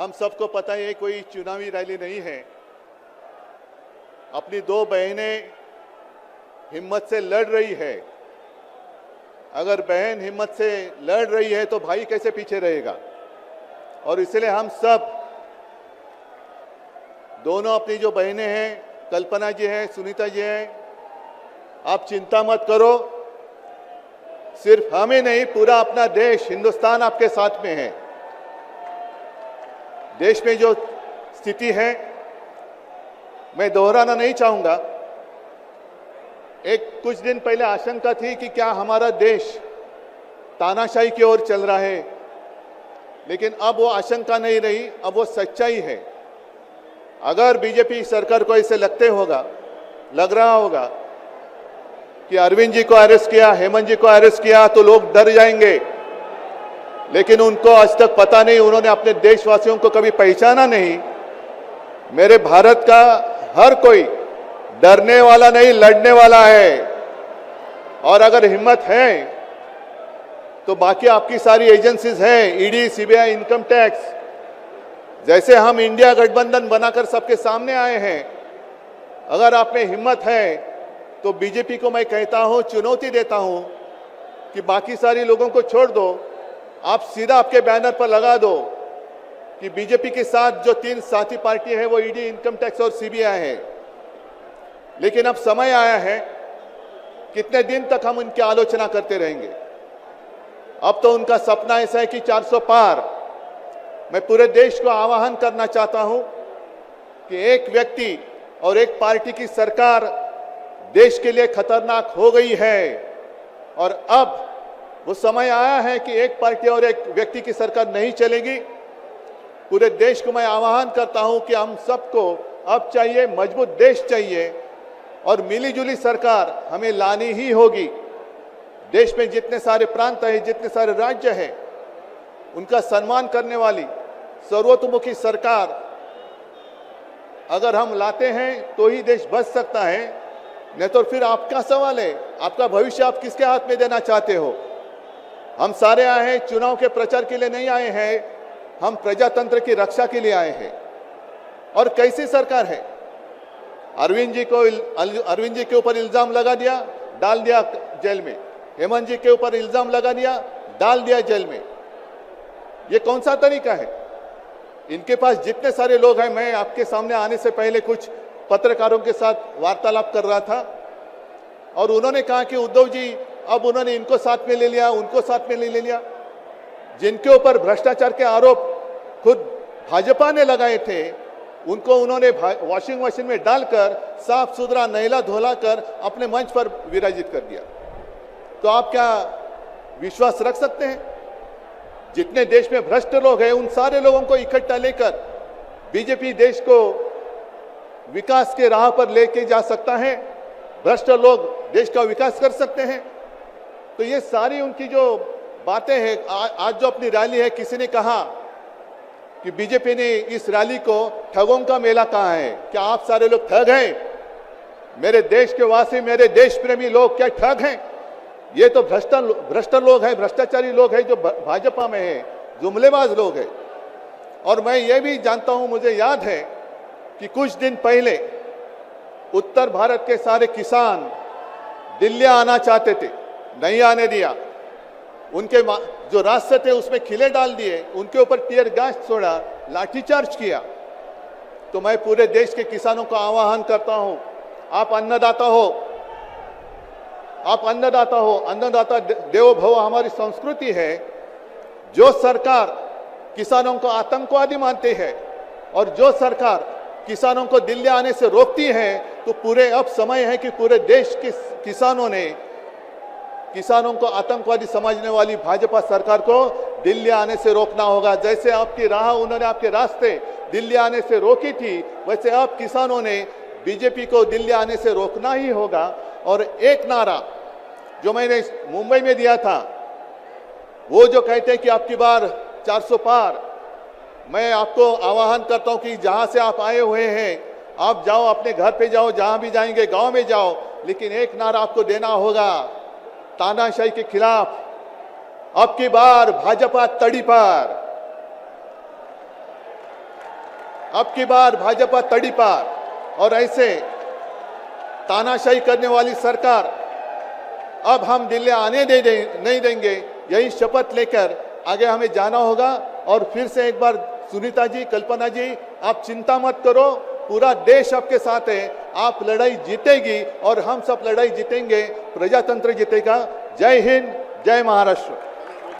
हम सबको पता है कोई चुनावी रैली नहीं है। अपनी दो बहनें हिम्मत से लड़ रही है। अगर बहन हिम्मत से लड़ रही है तो भाई कैसे पीछे रहेगा। और इसलिए हम सब दोनों अपनी जो बहनें हैं, कल्पना जी हैं, सुनीता जी हैं, आप चिंता मत करो। सिर्फ हमें नहीं, पूरा अपना देश हिंदुस्तान आपके साथ में है। देश में जो स्थिति है मैं दोहराना नहीं चाहूंगा। कुछ दिन पहले आशंका थी कि क्या हमारा देश तानाशाही की ओर चल रहा है, लेकिन अब वो आशंका नहीं रही, अब वो सच्चाई है। अगर बीजेपी सरकार को ऐसे लग रहा होगा कि अरविंद जी को अरेस्ट किया, हेमंत जी को अरेस्ट किया तो लोग डर जाएंगे, लेकिन उनको आज तक पता नहीं, उन्होंने अपने देशवासियों को कभी पहचाना नहीं। मेरे भारत का हर कोई डरने वाला नहीं, लड़ने वाला है। और अगर हिम्मत है तो बाकी आपकी सारी एजेंसीज हैं, ईडी, सीबीआई, इनकम टैक्स, जैसे हम इंडिया गठबंधन बनाकर सबके सामने आए हैं। अगर आप में हिम्मत है तो बीजेपी को मैं कहता हूं, चुनौती देता हूं कि बाकी सारी लोगों को छोड़ दो, आप सीधा आपके बैनर पर लगा दो कि बीजेपी के साथ जो 3 साथी पार्टी है वो ईडी, इनकम टैक्स और सीबीआई है। लेकिन अब समय आया है, कितने दिन तक हम उनकी आलोचना करते रहेंगे। अब तो उनका सपना ऐसा है कि 400 पार। मैं पूरे देश को आह्वान करना चाहता हूं कि एक व्यक्ति और एक पार्टी की सरकार देश के लिए खतरनाक हो गई है, और अब वो समय आया है कि एक पार्टी और एक व्यक्ति की सरकार नहीं चलेगी। पूरे देश को मैं आह्वान करता हूं कि हम सबको अब चाहिए, मजबूत देश चाहिए, और मिलीजुली सरकार हमें लानी ही होगी। देश में जितने सारे प्रांत हैं, जितने सारे राज्य हैं, उनका सम्मान करने वाली सर्वतोमुखी सरकार अगर हम लाते हैं तो ही देश बच सकता है, नहीं तो फिर आपका सवाल है, आपका भविष्य आप किसके हाथ में देना चाहते हो। हम सारे आए हैं चुनाव के प्रचार के लिए नहीं आए हैं, हम प्रजातंत्र की रक्षा के लिए आए हैं। और कैसी सरकार है, अरविंद जी के ऊपर इल्जाम लगा दिया, डाल दिया जेल में, हेमंत जी के ऊपर इल्जाम लगा दिया, डाल दिया जेल में। ये कौन सा तरीका है। इनके पास जितने सारे लोग हैं, मैं आपके सामने आने से पहले कुछ पत्रकारों के साथ वार्तालाप कर रहा था और उन्होंने कहा कि उद्धव जी अब उन्होंने इनको साथ में ले लिया, उनको साथ में ले लिया। जिनके ऊपर भ्रष्टाचार के आरोप खुद भाजपा ने लगाए थे, उनको उन्होंने वॉशिंग मशीन में डालकर साफ सुथरा नहला धोला कर अपने मंच पर विराजित कर दिया। तो आप क्या विश्वास रख सकते हैं। जितने देश में भ्रष्ट लोग हैं, उन सारे लोगों को इकट्ठा लेकर बीजेपी देश को विकास के राह पर लेके जा सकता है। भ्रष्ट लोग देश का विकास कर सकते हैं। तो ये सारी उनकी जो बातें हैं, आज जो अपनी रैली है, किसी ने कहा कि बीजेपी ने इस रैली को ठगों का मेला कहा है। क्या आप सारे लोग ठग हैं। मेरे देश के वासी, मेरे देश प्रेमी लोग क्या ठग हैं। ये तो भ्रष्ट लोग हैं, भ्रष्टाचारी लोग हैं जो भाजपा में हैं, जुमलेबाज लोग हैं। और मैं ये भी जानता हूं, मुझे याद है कि कुछ दिन पहले उत्तर भारत के सारे किसान दिल्ली आना चाहते थे, नहीं आने दिया। उनके जो रास्ते थे उसमें खिले डाल दिए, उनके ऊपर टीयर गैस छोड़ा, लाठीचार्ज किया। तो मैं पूरे देश के किसानों को आह्वान करता हूं, आप अन्नदाता हो, अन्नदाता देवो भव हमारी संस्कृति है। जो सरकार किसानों को आतंकवादी मानती है और जो सरकार किसानों को दिल्ली आने से रोकती है, तो अब समय है कि पूरे देश के किसानों को आतंकवादी समझने वाली भाजपा सरकार को दिल्ली आने से रोकना होगा। जैसे आपकी राह, उन्होंने आपके रास्ते दिल्ली आने से रोकी थी, वैसे अब किसानों ने बीजेपी को दिल्ली आने से रोकना ही होगा। और एक नारा जो मैंने मुंबई में दिया था, वो जो कहते हैं कि आपकी बार 400 पार, मैं आपको आह्वान करता हूं कि जहां से आप आए हुए हैं, आप जाओ, अपने घर पे जाओ, जहां भी जाएंगे, गांव में जाओ, लेकिन एक नारा आपको देना होगा तानाशाही के खिलाफ, अब की बार भाजपा तड़ी पर। अब की बार भाजपा तड़ीपार और ऐसे तानाशाही करने वाली सरकार अब हम दिल्ली आने नहीं देंगे। यही शपथ लेकर आगे हमें जाना होगा। और फिर से एक बार सुनीता जी, कल्पना जी, आप चिंता मत करो, पूरा देश आपके साथ है। आप लड़ाई जीतेगी और हम सब लड़ाई जीतेंगे, प्रजातंत्र जीतेगा। जय हिंद, जय महाराष्ट्र।